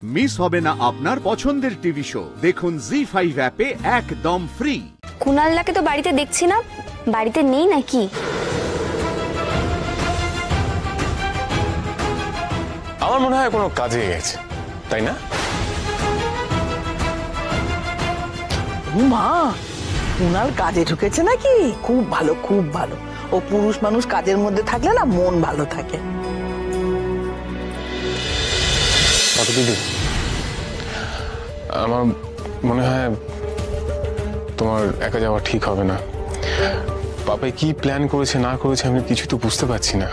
Miss হবে না আপনার পছন্দের টিভি শো। দেখুন জি5 অ্যাপে একদম ফ্রি। কুনালদাকে তো বাড়িতে দেখছি না, বাড়িতে নেই নাকি? আমার মনে হয় কোনো কাজে গেছে, তাই না? মা, কুনাল কাজে ঢুকেছে নাকি? খুব ভালো, খুব ভালো। ও পুরুষ মানুষ কাজের মধ্যে থাকলে না মন ভালো থাকে। দিদি, আমার মনে হয় তোমার একা যাওয়া ঠিক হবে না। পাপাই কি প্ল্যান করেছে না করেছে আমি কিছু তো বুঝতে পারছি না।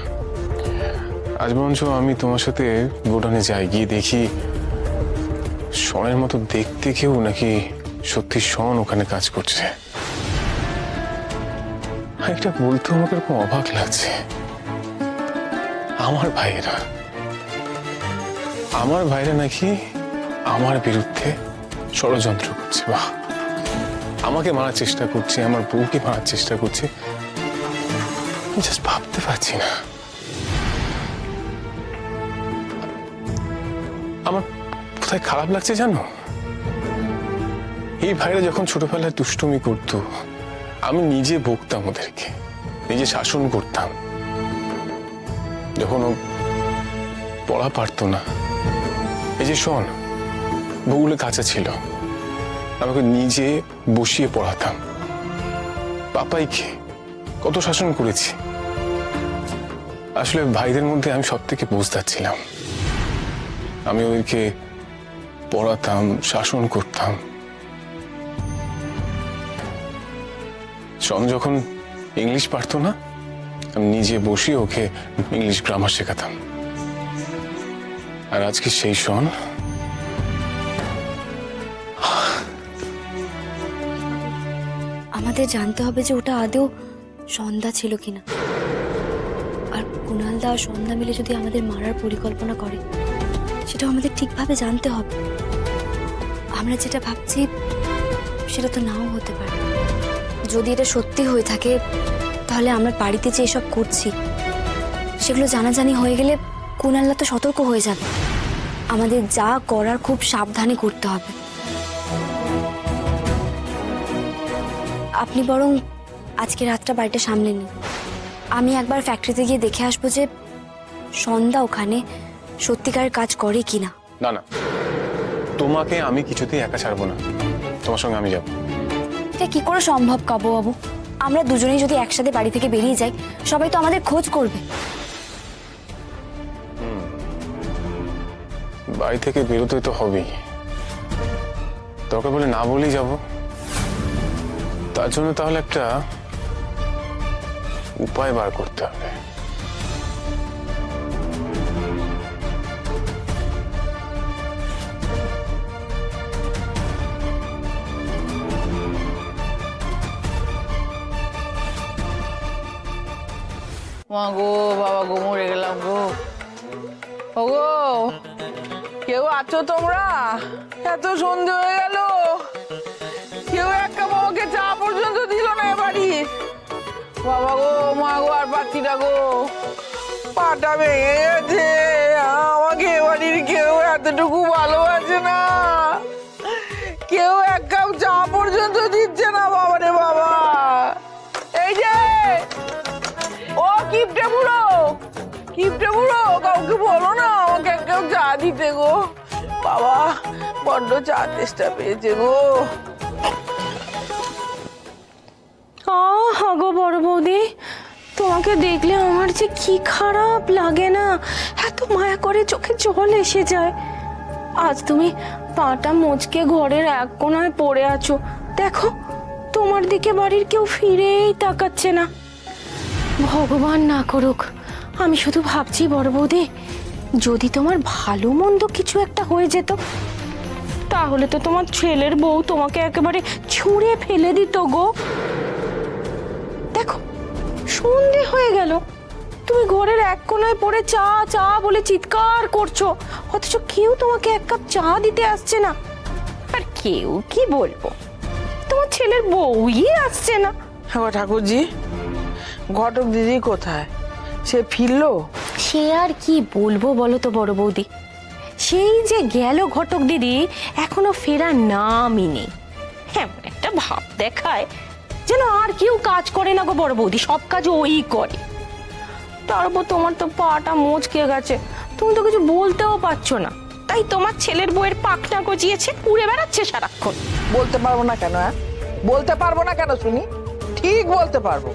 আজ বরঞ্চ আমি তোমার সাথে গোডাউনে যাই, গিয়ে দেখি শনের মতো দেখতে কেউ নাকি সত্যি শন ওখানে কাজ করছে। এটা বলতে আমাকে এরকম অবাক লাগছে। আমার ভাইরা নাকি আমার বিরুদ্ধে ষড়যন্ত্র করছে। বাহ, আমাকে মারার চেষ্টা করছে, আমার বউকে মারার চেষ্টা করছে। আমি জাস্ট ভাবতে পারছি না। আমার কোথায় খারাপ লাগছে জানো? এই ভাইরা যখন ছোটবেলায় দুষ্টুমি করতো, আমি নিজে বকতাম ওদেরকে, নিজে শাসন করতাম। যখন ও পড়া পারতো না, এই যে শোন, ভূগোলে কাঁচা ছিল, আমাকে নিজে বসিয়ে পড়াতাম। পাপাইকে কত শাসন করেছি। আসলে ভাইদের মধ্যে আমি সব থেকে বুঝদার ছিলাম। আমি ওদেরকে পড়াতাম, শাসন করতাম। শন যখন ইংলিশ পারতো না, আমি নিজে বসিয়ে ওকে ইংলিশ গ্রামার শেখাতাম। আর আজকে সেই শন আমাদের জানতে হবে যে ওটা আদৌ সন্ধ্যা ছিল কিনা। আর কুনালদা আর সন্ধ্যা মিলে যদি আমাদের মারার পরিকল্পনা করে, সেটা আমাদের ঠিকভাবে জানতে হবে। আমরা যেটা ভাবছি সেটা তো নাও হতে পারে। যদি এটা সত্যি হয়ে থাকে, তাহলে আমরা বাড়িতে যে এসব করছি সেগুলো জানাজানি হয়ে গেলে কুনালদা তো সতর্ক হয়ে যাবে। আমাদের যা করার খুব সাবধানে করতে হবে। আপনি বরং আজকে রাতটা বাড়িটা সামলে নিন। আমি একবার ফ্যাক্টরিতে গিয়ে দেখে আসবো যে সন্ধ্যা ওখানে সত্যিকারের কাজ করে কিনা। না না, তোমাকে আমি কিছুতেই একা ছাড়বো না, তোমার সঙ্গে আমি যাব। এটা কি করে সম্ভব কাবু বাবু? আমরা দুজনেই যদি একসাথে বাড়ি থেকে বেরিয়ে যাই, সবাই তো আমাদের খোঁজ করবে। বাড়ি থেকে বেরোতে তো হবেই, দরকার বলে না বলেই যাব। তার জন্য তাহলে একটা উপায় বার করতে হবে। মা গো, বাবা গো, মরে গেলাম গো। ওগো, কেউ আছো তোমরা? এত সন্ধে হয়ে গেল, কেউ এক কাপ আমাকে চা পর্যন্ত দিল না বাড়ি। বাবা গো, মা গো, আর পাচ্ছি না গো, পাটা ভেঙে গেছে। আমাকে বাড়ির কেউ এতটুকু ভালোবাসে না, কেউ এক কাপ চা পর্যন্ত দিচ্ছে না। বাবা রে বাবা, এই যে ও কিপটে বুড়ো, কাউকে বলো না আমাকে এক কাপ চা দিতে গো। বাবা বড্ড চা তেষ্টা পেয়েছে গো। গো বড় বৌদি, তোমাকে দেখলে আমার যে কি খারাপ লাগে না, এত মায়া করে চোখে জল এসে যায়। আজ তুমি পাটা মুচকে ঘরের এক কোণায় পড়ে আছো, দেখো তোমার দিকে বাড়ির কেউ ফিরেই তাকাচ্ছে না। ভগবান না করুক। আমি শুধু ভাবছি বড় বৌদি, যদি তোমার ভালো মন্দ কিছু একটা হয়ে যেত, তাহলে তো তোমার ছেলের বউ তোমাকে একেবারে ছুঁড়ে ফেলে দিত গো। দেখো সন্ধে হয়ে গেল, তুমি ঘরের এক কোণায় পড়ে চা চা বলে চিৎকার করছো, অথচ কেউ তোমাকে এক কাপ চা দিতে আসছে না। আর কেউ কি বলবো, তোমার ছেলের বউই আসছে না। হ্যাঁ ঠাকুরজি, ঘটক দিদি কোথায়? সে ফিরলো? সে আর কি বলবো বলো তো বড় বৌদি, সে সেই যে গেল ঘটক দিদি এখনো ফেরার নামই নেই। হ্যাঁ, একটা ভাব দেখায় যেন আর কেউ কাজ করে না গো বড় বৌদি, সব কাজ ওই করে। তারপর তোমার তো পাটা মোচকে গেছে, তুমি তো কিছু বলতেও পারছো না, তাই তোমার ছেলের বউয়ের পাখনা গজিয়েছে, উড়ে বেড়াচ্ছে সারাক্ষণ। বলতে পারবো না কেন? হ্যাঁ, বলতে পারবো না কেন শুনি? ঠিক বলতে পারবো।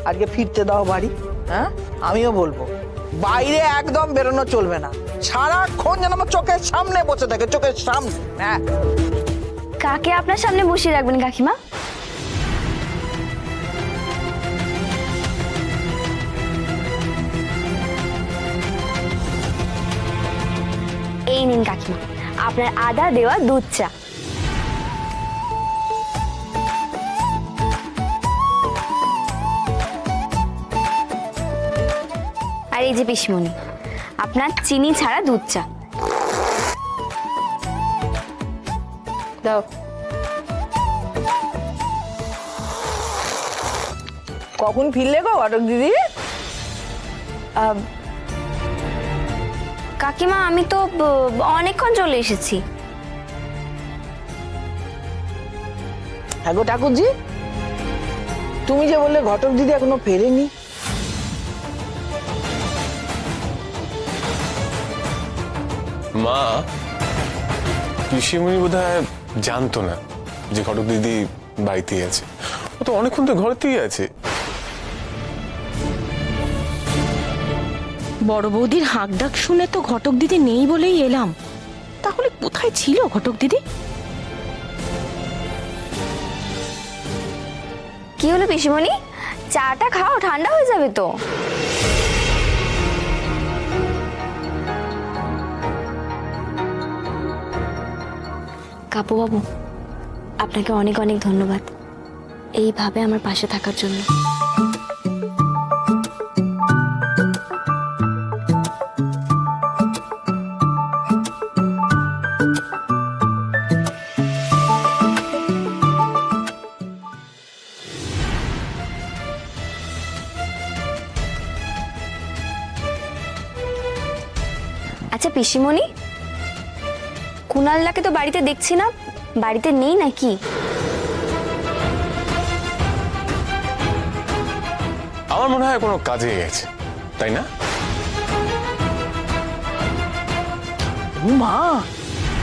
আজকে ফিরতে দাও বাড়ি। হ্যাঁ, আমিও বলবো বাইরে একদম বেরোনো চলবে না, সারাক্ষণ যেন আমার চোখের সামনে বসে থাকে, চোখের সামনে। হ্যাঁ, কাকে আপনার সামনে বসিয়ে রাখবেন কাকিমা? এই নিন কাকিমা, আপনার আদা দেওয়া দুধ চা। আর এই যে পিসমণি, আপনার চিনি ছাড়া দুধ চা। দাও। কখন ফিরলে গো ঘটক দিদি? কাকিমা আমি তো অনেকক্ষণ চলে এসেছি। হ্যাঁ গো ঠাকুরজি, তুমি যে বললে ঘটক দিদি এখনো ফেরেনি। মা, পিসিমণি বোধহয় জানতো না যে ঘটক দিদি বাড়িতেই আছে। ও তো অনেকক্ষণ তো ঘরেতেই আছে। বড় বৌদির হাঁক ডাক শুনে তো ঘটক দিদি নেই বলেই এলাম। তাহলে কোথায় ছিল ঘটক দিদি? কি হলো পিসমণি, চাটা খাও, ঠান্ডা হয়ে যাবে তো। কাপু বাবু, আপনাকে অনেক অনেক ধন্যবাদ এইভাবে আমার পাশে থাকার জন্য। আচ্ছা পিসিমণি, কুনালদাকে তো বাড়িতে দেখছি না, বাড়িতে নেই নাকি? আমার মনে হয় কোনো কাজে গেছে, তাই না? মা,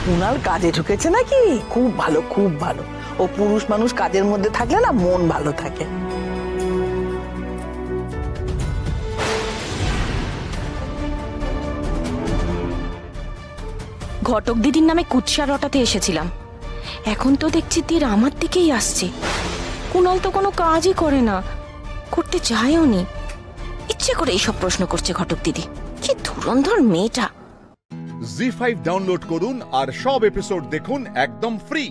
কুনাল কাজে ঢুকেছে নাকি? খুব ভালো, খুব ভালো। ও পুরুষ মানুষ কাজের মধ্যে থাকলে না মন ভালো থাকে। ঘটক দিদির নামে কুৎসা রটাতে এসেছিলাম, এখন তো দেখছি তীর আমার দিকেই আসছে। কুনাল তো কোনো কাজই করে না, করতে চায়ও নি, ইচ্ছে করে এইসব প্রশ্ন করছে ঘটক দিদি। কি ধুরন্ধর মেয়েটা। জি5 ডাউনলোড করুন আর সব এপিসোড দেখুন একদম ফ্রি।